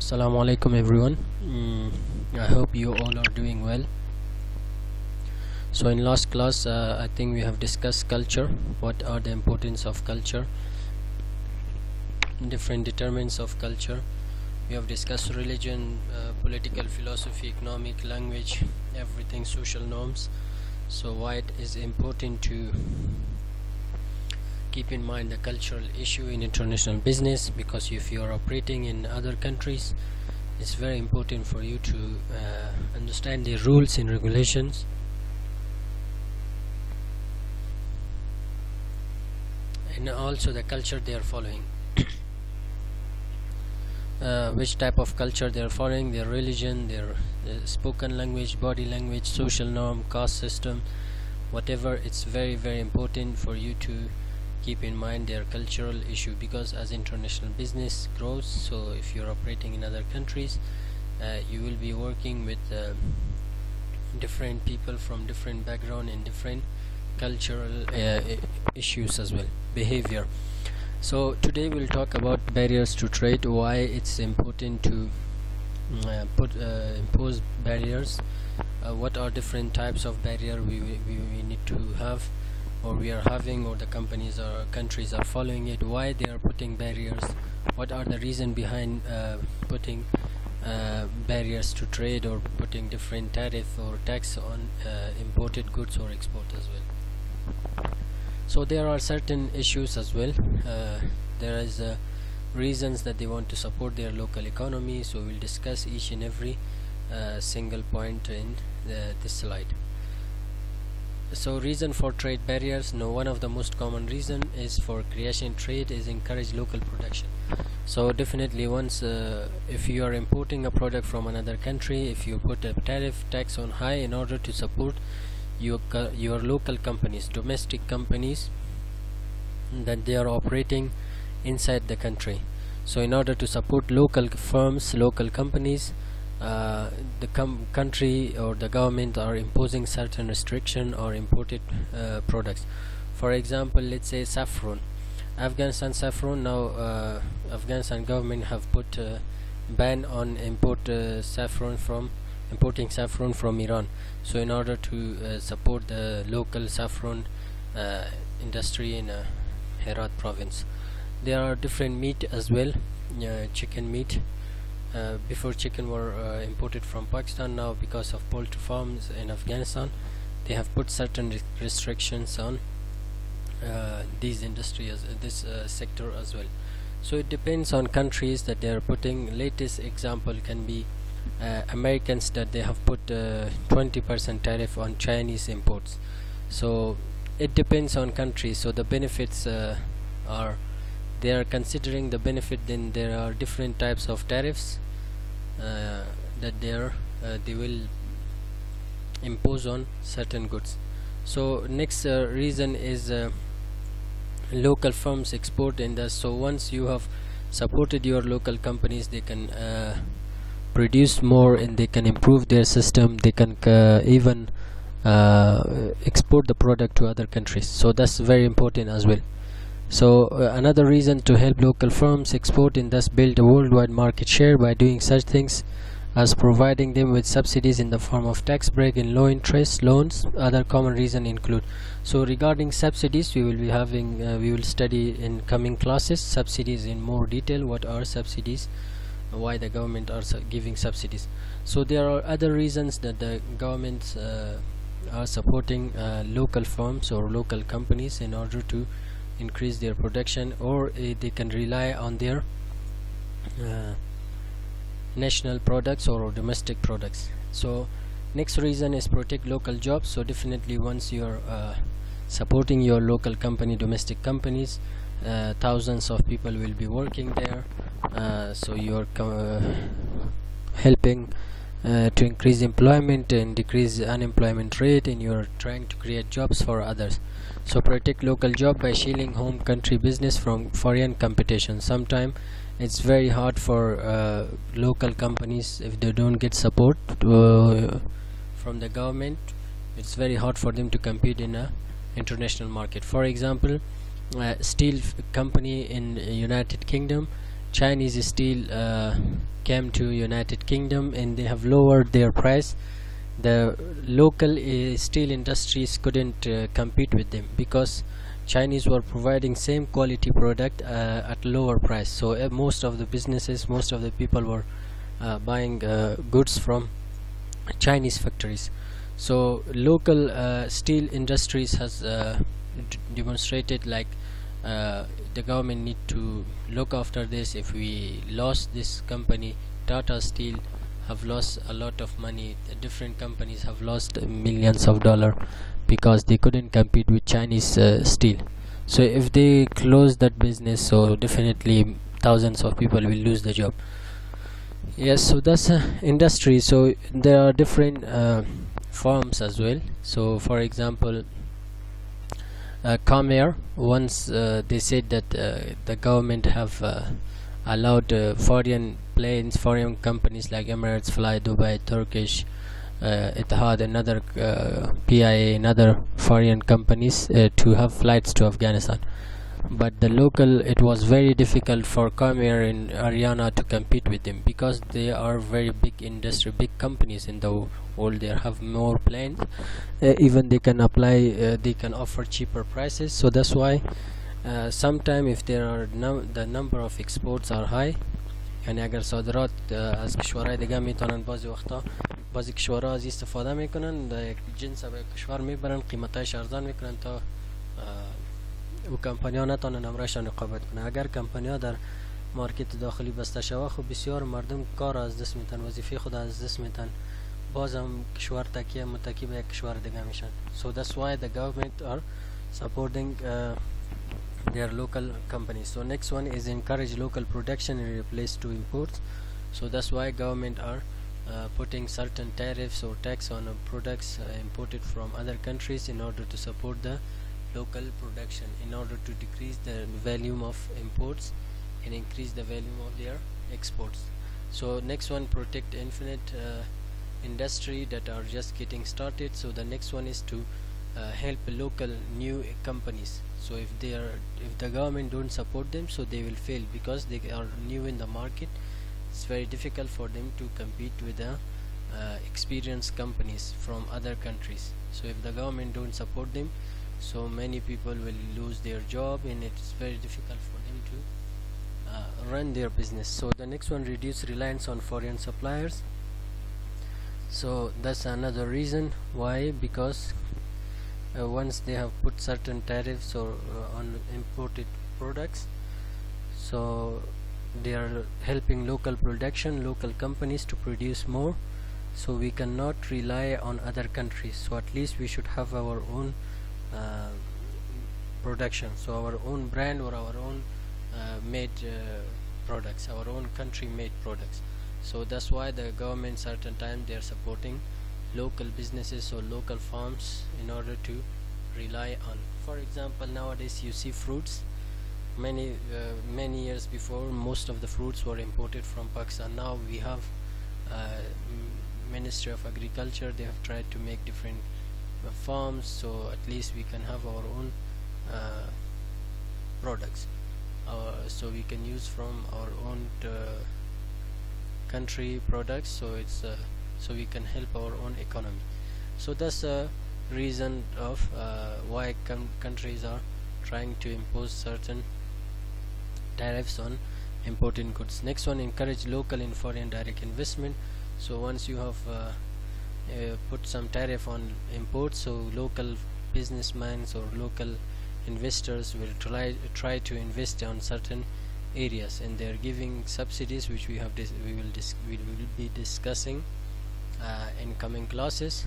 Assalamu alaikum everyone. I hope you all are doing well. So in last class I think we have discussed culture, what are the importance of culture, different determinants of culture. We have discussed religion, political philosophy, economic, language, everything, social norms. So why it is important to keep in mind the cultural issue in international business, because if you are operating in other countries, it's very important for you to understand the rules and regulations and also the culture they are following. Which type of culture they are following, their religion, their spoken language, body language, social norm, caste system, whatever. It's very important for you to keep in mind their cultural issue, because as international business grows, so if you're operating in other countries, you will be working with different people from different background and different cultural issues as well, behavior. So today we'll talk about barriers to trade, why it's important to impose barriers, what are different types of barrier we need to have, or we are having, or the companies or countries are following it, why they are putting barriers, what are the reason behind putting barriers to trade, or putting different tariff or tax on imported goods or export as well. So there are certain issues as well. There is reasons that they want to support their local economy, so we'll discuss each and every single point in this slide. So reason for trade barriers. Now, one of the most common reason is for creation trade is encourage local production. So definitely once if you are importing a product from another country, if you put a tariff tax on high in order to support your local companies, domestic companies, that they are operating inside the country. So in order to support local firms, local companies, the country or the government are imposing certain restriction or imported products. For example, let's say saffron, Afghanistan saffron. Now Afghanistan government have put a ban on importing saffron from Iran. So in order to support the local saffron industry in Herat province. There are different meat as well, chicken meat. Before, chicken were imported from Pakistan. Now because of poultry farms in Afghanistan, they have put certain restrictions on these industries, this sector as well. So it depends on countries that they are putting. Latest example can be Americans, that they have put 20% tariff on Chinese imports. So it depends on countries. So the benefits are, they are considering the benefit, then there are different types of tariffs that they will impose on certain goods. So next reason is local firms export industry. So once you have supported your local companies, they can produce more and they can improve their system. They can even export the product to other countries. So that's very important as well. So another reason to help local firms export and thus build a worldwide market share by doing such things as providing them with subsidies in the form of tax break and low interest loans. Other common reason include, so regarding subsidies, we will be having we will study in coming classes subsidies in more detail. What are subsidies, why the government are giving subsidies. So there are other reasons that the governments are supporting local firms or local companies in order to increase their production, or they can rely on their national products or domestic products. So next reason is protect local jobs. So definitely once you are supporting your local company, domestic companies, thousands of people will be working there. So you are helping to increase employment and decrease unemployment rate, and you are trying to create jobs for others. So protect local job by shielding home country business from foreign competition. Sometimes it's very hard for local companies, if they don't get support from the government, it's very hard for them to compete in a international market. For example, steel company in United Kingdom Chinese steel came to United Kingdom and they have lowered their price. The local steel industries couldn't compete with them because Chinese were providing same quality product at lower price. So most of the businesses, most of the people were buying goods from Chinese factories. So local steel industries has demonstrated like the government need to look after this. If we lost this company, Tata Steel have lost a lot of money. The different companies have lost millions of dollars because they couldn't compete with Chinese steel. So if they close that business, so definitely thousands of people will lose the job. Yes, so that's industry. So there are different firms as well. So for example, Comair, once they said that the government have allowed foreign planes, foreign companies like Emirates, Fly Dubai, Turkish, Etihad, another PIA, and other foreign companies to have flights to Afghanistan. But the local, it was very difficult for Comair in Haryana to compete with them because they are very big industry, big companies in the world. They have more planes, even they can apply, they can offer cheaper prices. So that's why sometime if there are the number of exports are high، یعنی اگر صادرات از کشورهای دیگه میتونن بعضی کشورها از استفاده میکنن، در یک جنس به کشور میبرن، قیمتایش ارزان میکنن تا او کمپانی ها نتونن امرایشان رقابت کنن. اگر کمپانی ها در مارکت داخلی بسته شود، خب بسیار مردم کار از دست میتن، وظیفه خود از دست میتن، بازم کشور متکی به یک کشور دیگه میشن. So that's why the government are supporting their local companies. So next one is encourage local production and replace to imports. So that's why government are putting certain tariffs or tax on products imported from other countries in order to support the local production, in order to decrease the volume of imports and increase the volume of their exports. So next one, protect infinite industry that are just getting started. So the next one is to help local new companies. So if the government don't support them, so they will fail because they are new in the market. It's very difficult for them to compete with the experienced companies from other countries. So if the government don't support them, so many people will lose their job and it's very difficult for them to run their business. So the next one, reduce reliance on foreign suppliers. So that's another reason why, because once they have put certain tariffs or on imported products, so they are helping local production, local companies to produce more. So we cannot rely on other countries. So at least we should have our own production, so our own brand or our own made products, our own country made products. So that's why the government certain time they are supporting local businesses or local farms in order to rely on. For example, nowadays you see fruits. Many years before, most of the fruits were imported from Pakistan. Now we have Ministry of Agriculture. They have tried to make different farms, so at least we can have our own products, so we can use from our own country products. So it's so we can help our own economy. So that's a reason of why countries are trying to impose certain tariffs on imported goods. Next one, encourage local and foreign direct investment. So once you have put some tariff on imports, so local businessmen or local investors will try to invest on certain areas, and they are giving subsidies, which we will be discussing in coming classes.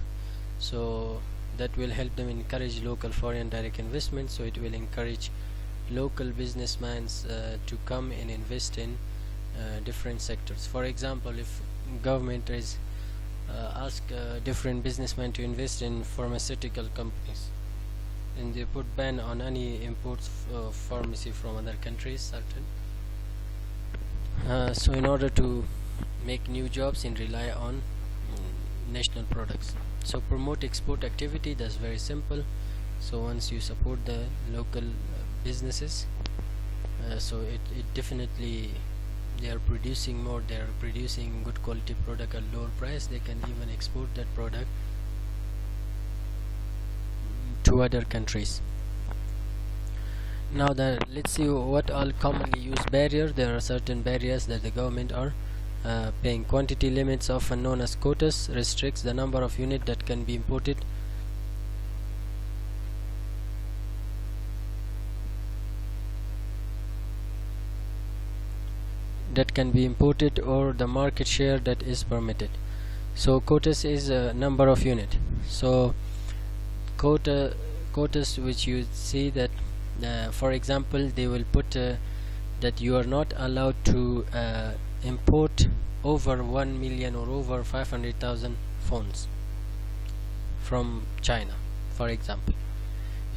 So that will help them encourage local foreign direct investment. So it will encourage local businessmen to come and invest in different sectors. For example, if government is ask different businessmen to invest in pharmaceutical companies, and they put ban on any imports of pharmacy from other countries, certain so in order to make new jobs and rely on national products. So promote export activity, that's very simple. So once you support the local businesses, so it definitely they are producing more, they are producing good quality product at lower price, they can even export that product to other countries. Now let's see what all commonly used barriers. There are certain barriers that the government are paying. Quantity limits, often known as quotas, restricts the number of units that can be imported. Or the market share that is permitted. So quotas is a number of unit. So quotas which you see that for example they will put that you are not allowed to import over 1 million or over 500,000 phones from China for example.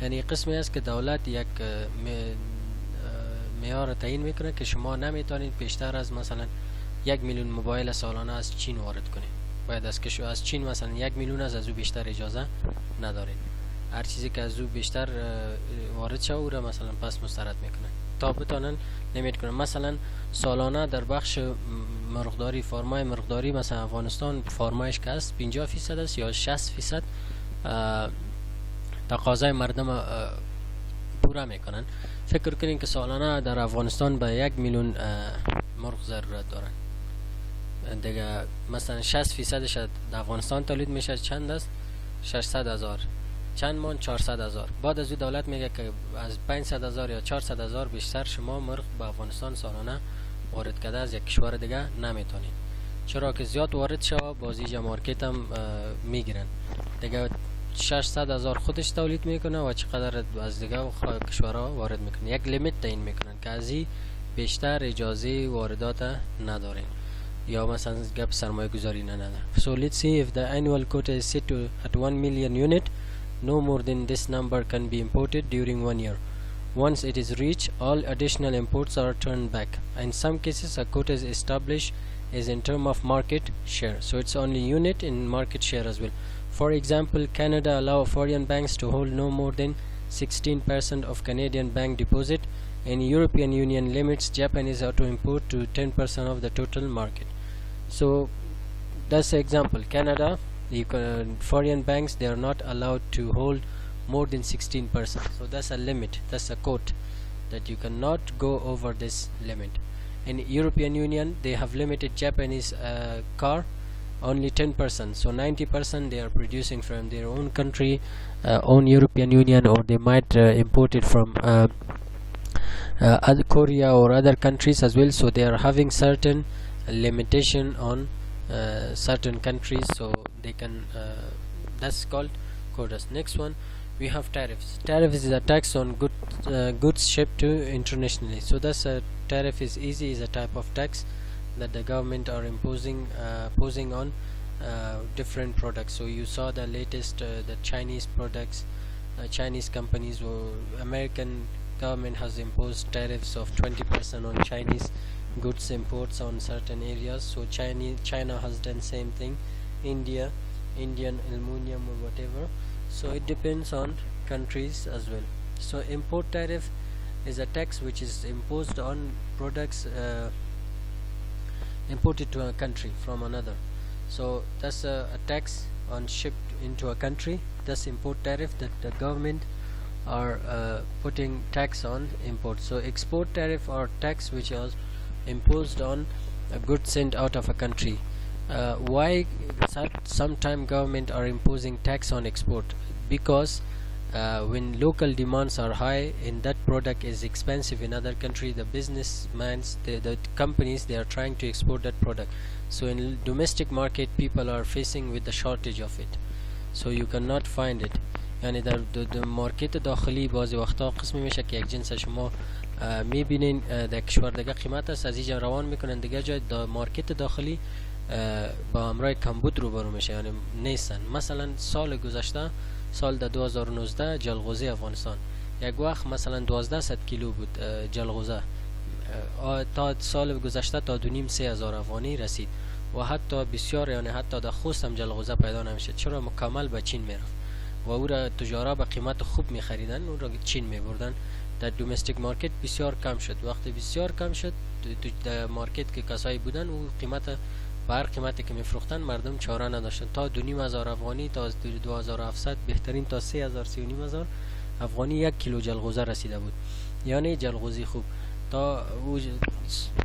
یعنی قسمی است که دولت یک معیار تعیین میکنه که شما نمیتونید بیشتر از مثلا 1 میلیون موبایل سالانه از چین وارد کنید. باید از چین مثلا 1 میلیون از او بیشتر اجازه ندارید. هر چیزی که از او بیشتر وارد شه او را مثلا پس مسترد میکنه تا بتونن لیمیت کنن. مثلا سالانه در بخش مرغداری، فارمای مرغداری، مثلا افغانستان فارمایش که است 50% است یا 60% تقاضای مردم پورا میکنن. فکر کنین که سالانه در افغانستان به 1 میلیون مرغ ضرورت دارن دیگه. مثلا 60% در افغانستان تولید میشه، چند است؟ 600,000. چند مان؟ 400,000. بعد از دولت میگه که از 500,000 یا 400,000 بیشتر شما مرغ به افغانستان سالانه وارد کرده از یک کشور دیگه نمیتونید، چرا که زیاد وارد شوه بازیج مارکت هم میگیرن دیگه. 600,000 خودش تولید میکنه و چقدر از دیگه کشورها وارد میکنه. یک لیمیت تعیین میکنن که از این بیشتر اجازه واردات ندارین یا مثلا گپ سرمایه گذاری نده. So let's see if the annual quota is set to at 1 million unit, no more than this number can be imported during 1 year. Once it is reached, all additional imports are turned back. In some cases a quota is established is in term of market share, so it's only unit in market share as well. For example, Canada allow foreign banks to hold no more than 16% of Canadian bank deposit, and European Union limits Japanese auto import to 10% of the total market. So that's the example. Canada, foreign banks, they are not allowed to hold more than 16%. So that's a limit, that's a quote that you cannot go over this limit. In European Union, they have limited Japanese car only 10%, so 90% they are producing from their own country, own European Union, or they might import it from other Korea or other countries as well. So they are having certain limitation on certain countries, so they can that's called quotas. Next one, we have tariffs. Tariff is a tax on goods shipped to internationally. So that's a tariff is a type of tax that the government are imposing on different products. So you saw the latest the Chinese products, Chinese companies, or American government has imposed tariffs of 20% on Chinese goods imports on certain areas. So China has done same thing, Indian aluminum or whatever. So it depends on countries as well. So import tariff is a tax which is imposed on products imported to a country from another. So that's a tax on shipped into a country. That's import tariff that the government are putting tax on import. So export tariff or tax which is imposed on a good sent out of a country. Why sometime government are imposing tax on export? Because when local demands are high and that product is expensive in other country, the businessmen, the companies, they are trying to export that product. So in domestic market people are facing with the shortage of it, so you cannot find it. یعنی در مارکت داخلی بعضی وقتا قسمی میشه که یک جنس شما میبینین در کشور دیگه قیمت است، از اینجا روان میکنن دیگه جای مارکت داخلی با امرای کمبود روبرو میشه، یعنی نیستن. مثلا سال گذشته، سال در 2019 جلغوزه افغانستان یک وقت مثلا 1200 کیلو بود جلغوزه، تا سال گذشته تا 2,500 افغانی رسید و حتی بسیار، یعنی حتی در خوست هم جلغوزه پیدا نمیشه، چرا مکمل به چین میرفت و او را تجارا به قیمت خوب میخریدن، اون را چین میبردن در domestic market بسیار کم شد. وقتی بسیار کم شد در مارکت که کسایی بودن و قیمت بر قیمتی که میفروختن مردم چاره نداشتن. تا 2,500 افغانی تا 2,700 بهترین تا 3,000 3,500 افغانی 1 کیلو جلغوزه رسیده بود. یعنی جلغوزی خوب. تا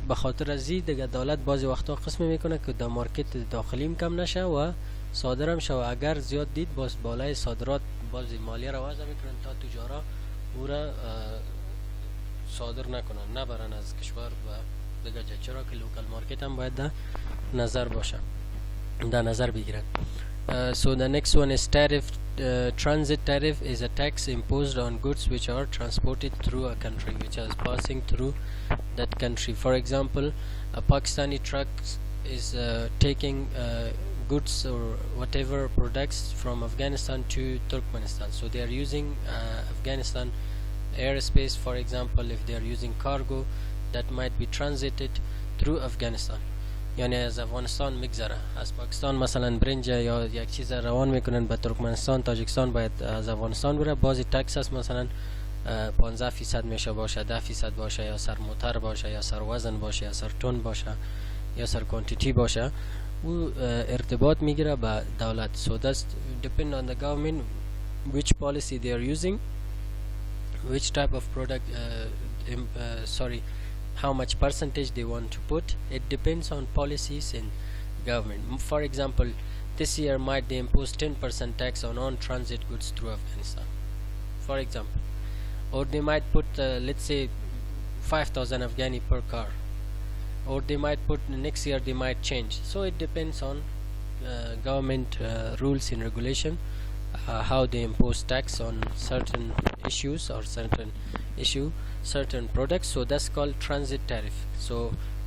به خاطر از این دیگه دولت بعضی وقتا قسم میکنه که در مارکت داخلیم کم نشه و صادرم شه. اگر زیاد دید باز بالای صادرات بعضی مالیه را وضع میکنن تا تجارا او را صادر نکنن، نبرن از کشور و دیگه جا. چرا که لوکال مارکت هم باید در نظر باشه، در نظر بگیرن. So the next one is tariff. Transit tariff is a tax imposed on goods which are transported through a country, which is passing through that country. For example, a Pakistani truck is taking goods or whatever products from Afghanistan to Turkmenistan. So they are using Afghanistan airspace. For example, if they are using cargo that might be transited through Afghanistan, یعنی از افغانستان میگذره، از پاکستان مثلا برنج یا یک چیز روان میکنن به ترکمنستان، تاجیکستان، باید از افغانستان بره. بعضی تکس هست مثلا 15% میشه باشه، 10% باشه، یا سر موتر باشه، یا سر وزن باشه، یا سر تن باشه، یا سر کوانتیتی باشه. او ارتباط میگیره به دولت. So that's depend on the government which policy they are using, which type of product how much percentage they want to put. It depends on policies in government. For example, this year might they impose 10% tax on transit goods through Afghanistan, for example, or they might put let's say 5,000 Afghani per car, or they might put next year they might change. So it depends on government rules and regulation, how they impose tax on certain issues or certain products. So that's called transit tariff. So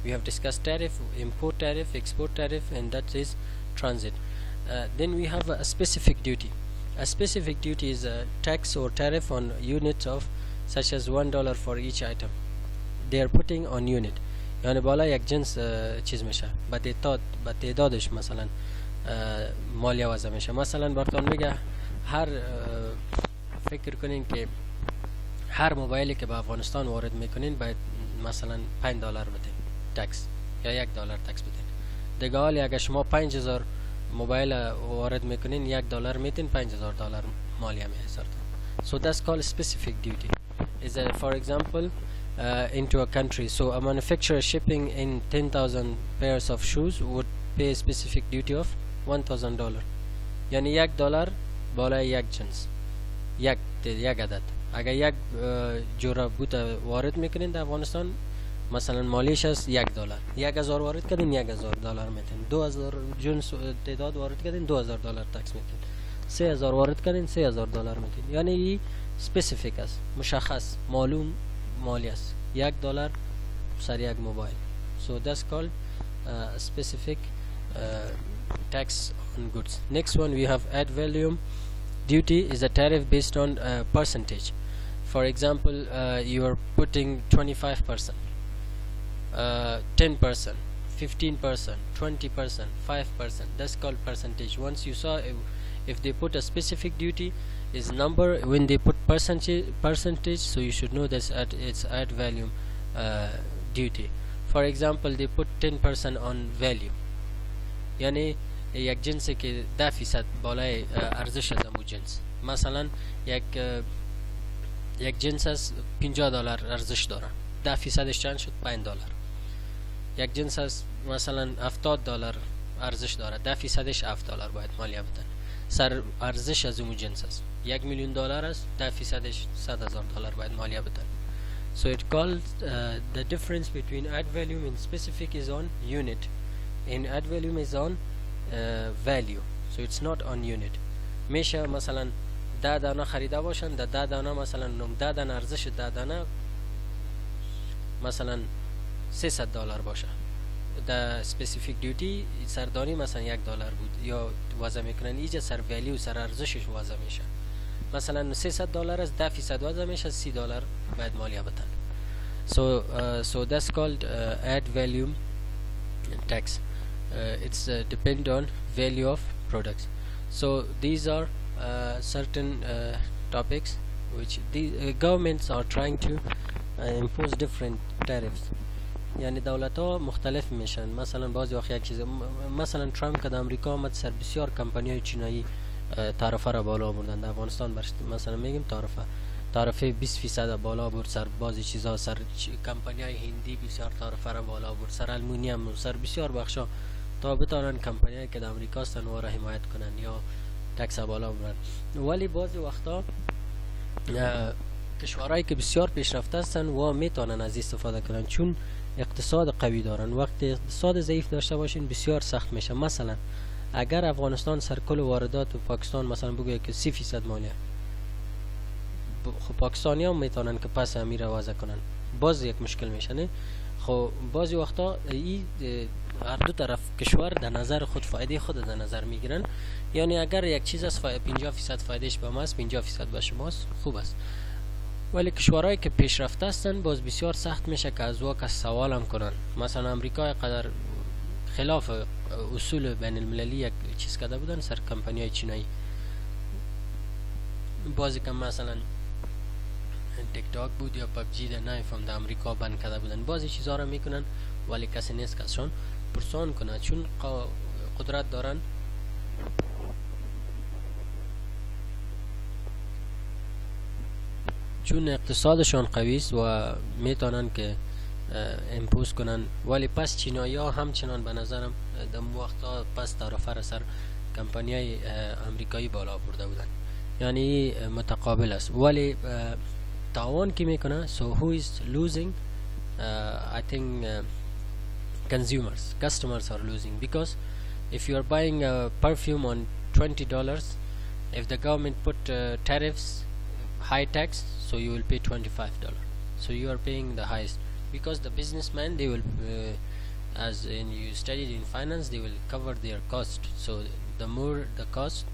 we have discussed tariff, import tariff, export tariff, and that is transit. Then we have a specific duty. A specific duty is a tax or tariff on units of such as $1 for each item. They are putting on unit. یعنی بالا یک جنس چیز میشه با تعدادش مثلا مالیه وضع میشه. مثلا براتون میگه هر فکر کنین که هر موبایلی که به افغانستان وارد میکنین باید مثلا $5 بدین تکس یا $1 تکس بدین. دیگه حالی اگر شما 5,000 موبایل وارد میکنین $1 میتین، $5,000 مالیه میحسارتن. So that's called specific duty. Is that for example into a country, so a manufacturer shipping in 10,000 pairs of shoes would pay a specific duty of $1,000. یعنی $1 بالای یک جنس، یک عدد. اگر یک جوره بوت وارد میکنین در افغانستان مثلا مالیش است $1. 1,000 وارد کردین $1,000 میتین. 2,000 جنس تعداد وارد کردین $2,000 تکس میتین. 3,000 وارد کردین $3,000 میتین. یعنی این سپسیفیک است، مشخص، معلوم مالی است. $1 سر یک موبایل. So that's called specific tax on goods. Next one we have ad valorem duty. Is a tariff based on percentage. For example, you are putting 25%, 10%, 15%, 20%, 5%. That's called percentage. Once you saw if they put a specific duty is number, when they put percentage, so you should know that's it's ad valorem duty. For example, they put 10% on value. یعنی یک جنسی که 10% بالای ارزش از امو جنس، مثلا یک جنس از $50 ارزش داره، 10%ش چند شد؟ $5. یک جنس از مثلا $70 ارزش داره، 10%ش $7 باید مالیه بدن. سر ارزش از امو جنس است $1,000,000 است، 10%ش $100,000 باید مالیه بدن. So it calls the difference between ad valorem and specific is on unit, and ad valorem is on value. So it's not on unit. میشه مثلا 10 دانه خریده باشن، 10 دانه مثلا 10 دانه ارزش 10 دانه مثلا $300 باشه. The specific duty سردانی مثلا $1 بود یا وضع میکنن اینجا سر value سر ارزشش وضع میشه. مثلا $300 از 10% وضع میشه، $30 باید مالیه بدن. So that's called ad valorem tax. It's depend on value of products. So these are certain topics which the governments are trying to impose different tariffs. یعنی دولت ها مختلف میشن. مثلا بعضی وقت یک چیز مثلا ترامپ که در امریکا آمد سر بسیار کمپانی های چینایی تعرفه را بالا بردن. در افغانستان مثلا میگیم تعرفه 20% بالا برد سر بعضی چیزا، سر کمپانی های هندی بسیار تعرفه را بالا برد، سر المونیم و سر بسیار بخشا، تا بتانن کمپانی هایی که در امریکا هستن و را حمایت کنن یا تکس بالا برن. ولی بعضی وقتا کشورهایی که بسیار پیشرفته هستن و میتونن از استفاده کنن، چون اقتصاد قوی دارن. وقتی اقتصاد ضعیف داشته باشین بسیار سخت میشه. مثلا اگر افغانستان سر کل واردات و پاکستان مثلا بگه که 30% مالیه، خب پاکستانی هم میتونن که پس امیر وضع کنن، باز یک مشکل میشه نه. خب بعضی وقتا هر دو طرف کشور در نظر خود فایده خود در نظر میگیرن. یعنی اگر یک چیز از 50% فایدهش به ما است، 50% به شماست، خوب است. ولی کشورهایی که پیشرفته هستن باز بسیار سخت میشه که از واقع سوال هم کنن. مثلا امریکا قدر خلاف اصول بین المللی یک چیز کرده بودن سر کمپانی های چینایی. بازی که مثلا تیک تاک بود یا پبجی در نایفهم در امریکا بند کرده بودن. بازی چیزها را میکنن ولی کسی نیست که ازشان پرسان کنه، چون قدرت دارن. چون اقتصادشان قوی است و میتونن که امپوز کنن. ولی پس چینایی ها همچنان به نظرم در وقتا پس تعرفه را سر کمپانی های امریکایی بالا برده بودن. یعنی متقابل است. ولی تاوان کی میکنه؟ so who is losing? I think customers are losing, because if you are buying a perfume on $20, if the government put tariffs, high tax, so you will pay $25, so you are paying the highest, because the businessman, they will as in you studied in finance, they will cover their cost. So the more the cost,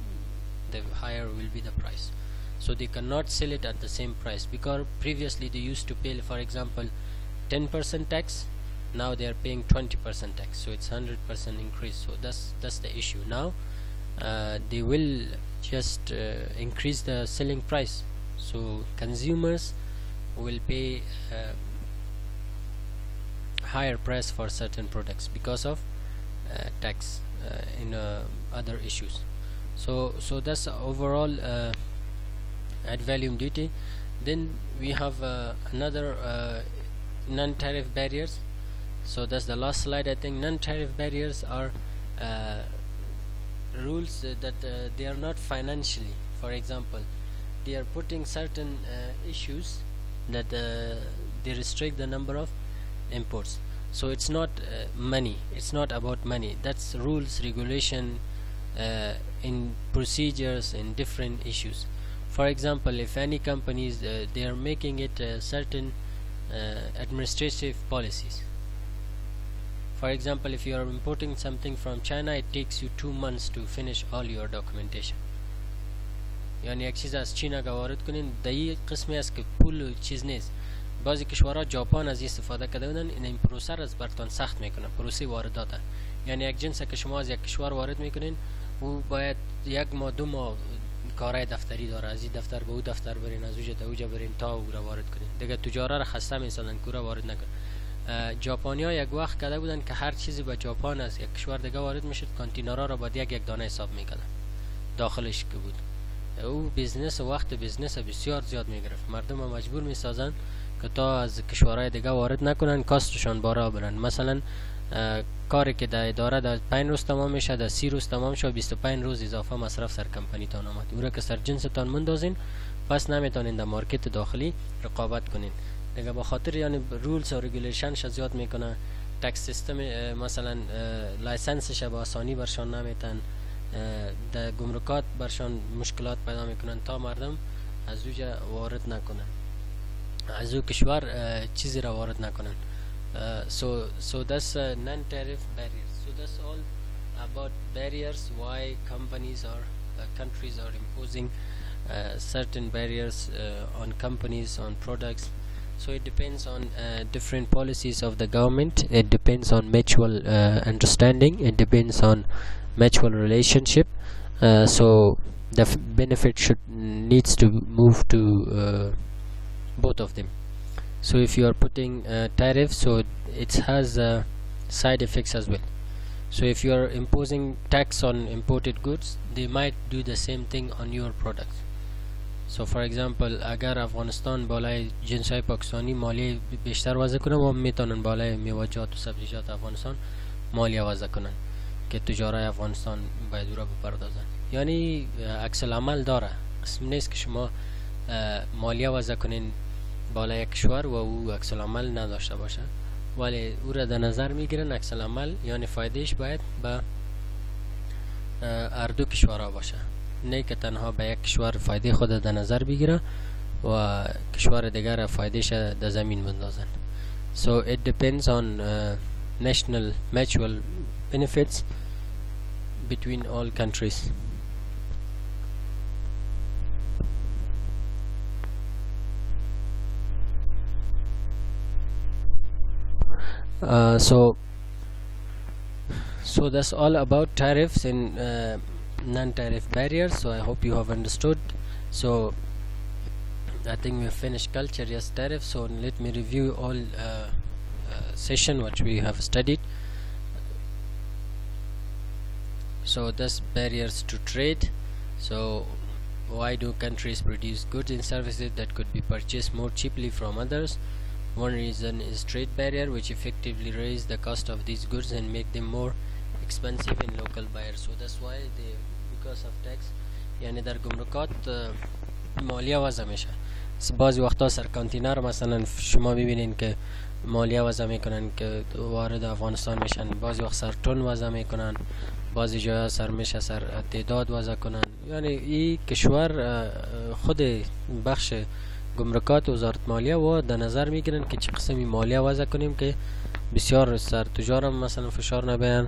the higher will be the price. So they cannot sell it at the same price, because previously they used to pay, for example, 10% tax. Now they are paying 20% tax, so it's 100% increase. So that's the issue. Now they will just increase the selling price, so consumers will pay higher price for certain products because of tax in other issues. So that's overall ad valorem duty. Then we have another non-tariff barriers. So that's the last slide. I think non-tariff barriers are rules that they are not financially. For example, they are putting certain issues that they restrict the number of imports. So it's not money, it's not about money. That's rules, regulation in procedures, in different issues. For example, if any companies they are making it certain administrative policies. For example, if you are importing something from China, it takes you 2 months to finish all your documentation. یعنی یک چیز از چین اگه وارد کنین دایی قسمی است که پول چیز نیست. بعضی کشورها ژاپن از استفاده کرده بودن، این پروسه را از برتون سخت میکنه، پروسه واردات. یعنی یک جنس که شما از یک کشور وارد میکنین او باید 1 ماه 2 ماه کارهای دفتری داره، از این دفتر به او دفتر برین، از اوجا تا اوجا برین تا او را وارد کنین. دیگه تجارا را خسته میسازن که را وارد نکن. ژاپنیا یک وقت کرده بودن که هر چیزی به ژاپن از یک کشور دیگه وارد میشد، کانتینرها را باید یک دانه حساب میکردن داخلش که بود. او بیزنس وقت بیزنس بسیار زیاد میگرفت. مردم مجبور میسازن که تا از کشورهای دیگه وارد نکنن، کاستشان بالا برن. مثلا کاری که در اداره در 5 روز تمام میشه، در 30 روز تمام شد، 25 روز اضافه مصرف سر کمپانی تان آمد. او را که سر جنس تان مندازین، پس نمیتونین در مارکت داخلی رقابت کنین دیگه. به خاطر یعنی رولز و رگولیشنش زیاد میکنه. تکس سیستم مثلا لایسنسش به آسانی برشان نمیتن، در گمرکات برشان مشکلات پیدا میکنن تا مردم از اوجا وارد نکنن، از او کشور چیزی را وارد نکنن. So that's non-tariff barriers. So that's all about barriers, why companies or countries are imposing certain barriers on companies, on products. So it depends on different policies of the government. It depends on mutual understanding. It depends on mutual relationship. So the benefit should needs to move to both of them. So if you are putting tariff, so it has side effects as well. So if you are imposing tax on imported goods, they might do the same thing on your products. So for example اگر افغانستان بالای جنس‌های پاکستانی مالیه بیشتر وضع کنه و میتونن بالای میوه‌جات و سبزیجات افغانستان مالیه وضع کنن که تجارای افغانستان باید او را بپردازن. یعنی عکس العمل داره، قسم نیست که شما مالیه وضع کنین بالای یک کشور و او عکس العمل نداشته باشه، ولی او را در نظر میگیرن عکس العمل، یعنی فایدهش باید به هر دو کشورها باشه، نه که تنها به یک کشور فایده خود در نظر بگیره و کشور دیگر فایدهش در زمین بندازن. So it depends on national mutual benefits between all countries. So that's all about tariffs and non-tariff barriers. So I hope you have understood. So I think we've finished culture, yes, tariff. So let me review all session which we have studied. So that's barriers to trade. So why do countries produce goods and services that could be purchased more cheaply from others? One reason is trade barrier, which effectively raise the cost of these goods and make them more expensive in local buyers. So that's why they, because of tax، یعنی در گمرکات مالیه وضع میشه. بعضی وقتا سر کانتینر مثلا شما میبینین که مالیه وضع میکنن که وارد افغانستان میشن، بعضی وقت سر تن وضع میکنن، بعضی جاها سر میشه سر تعداد وضع کنن. یعنی این کشور خود بخش گمرکات وزارت مالیه و در نظر میگیرن که چه قسمی مالیه وضع کنیم که بسیار سر تجارم مثلا فشار نبینن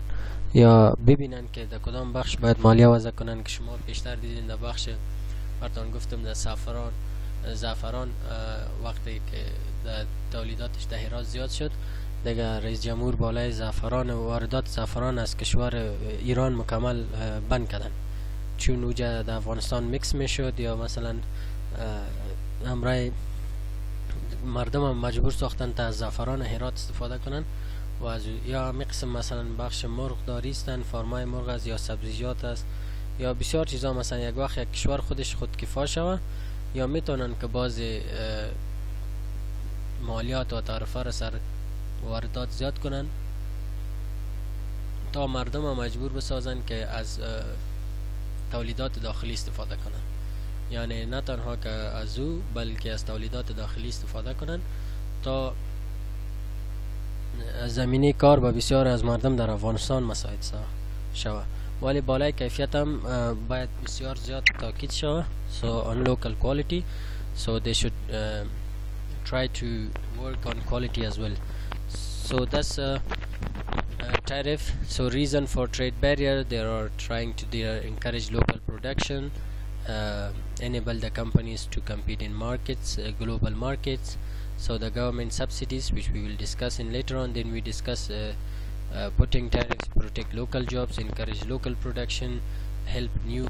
یا ببینن که در کدام بخش باید مالیه وضع کنن. که شما بیشتر دیدین در بخش براتون گفتم در زعفران وقتی که در تولیداتش در هرات زیاد شد، دیگه رئیس جمهور بالای زعفران و واردات زعفران از کشور ایران مکمل بند کردن، چون اوجا در افغانستان میکس میشد یا مثلا امرای مردم هم مجبور ساختن تا از زعفران هرات استفاده کنن و از یا مقسم مثلا بخش مرغ داری استن، فارمای مرغ است یا سبزیجات است یا بسیار چیزا. مثلا یک وقت یک کشور خودش خودکفا شوه یا میتونن که باز مالیات و تعرفه را سر واردات زیاد کنن تا مردم هم مجبور بسازن که از تولیدات داخلی استفاده کنن. یعنی نه تنها که از او بلکه از تولیدات داخلی استفاده کنن تا زمینه کار به بسیار از مردم در افغانستان مساعد شوه، ولی بالای کیفیت هم باید بسیار زیاد تاکید شوه. So on local quality, so they should try to work on quality as well. So that's tariff. So reason for trade barrier, they are trying to encourage local production, enable the companies to compete in markets, global markets. So the government subsidies, which we will discuss in later on. Then we discuss putting tariffs, protect local jobs, encourage local production, help new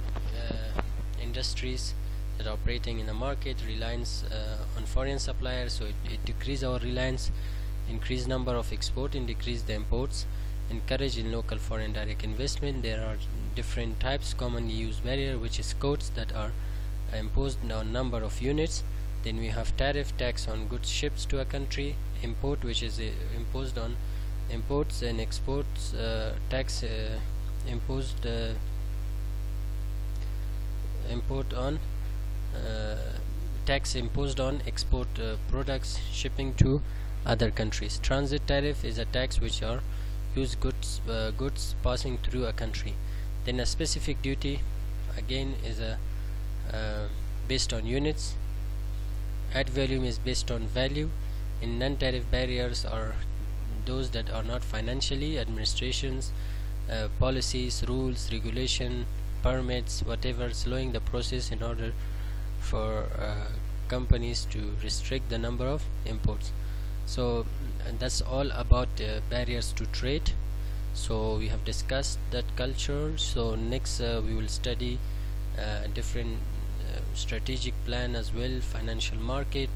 industries that are operating in the market, reliance on foreign suppliers, so it decrease our reliance, increase number of export and decrease the imports, encourage in local foreign direct investment. There are different types commonly used barrier, which is quotas that are imposed on number of units. Then we have tariff, tax on goods shipped to a country, import, which is imposed on imports and exports, tax imposed tax imposed on export products shipping to other countries. Transit tariff is a tax which are used goods passing through a country. Then a specific duty again is a based on units. Ad valorem is based on value. In non-tariff barriers are those that are not financially, administrations, policies, rules, regulation, permits, whatever, slowing the process in order for companies to restrict the number of imports. So that's all about barriers to trade. So we have discussed that culture. So next we will study different strategic plan as well, financial market,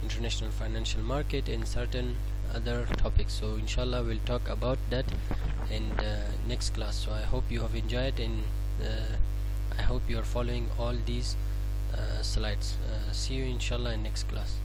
international financial market, and certain other topics. So inshallah we'll talk about that in the next class. So I hope you have enjoyed, and I hope you are following all these slides. See you inshallah in next class.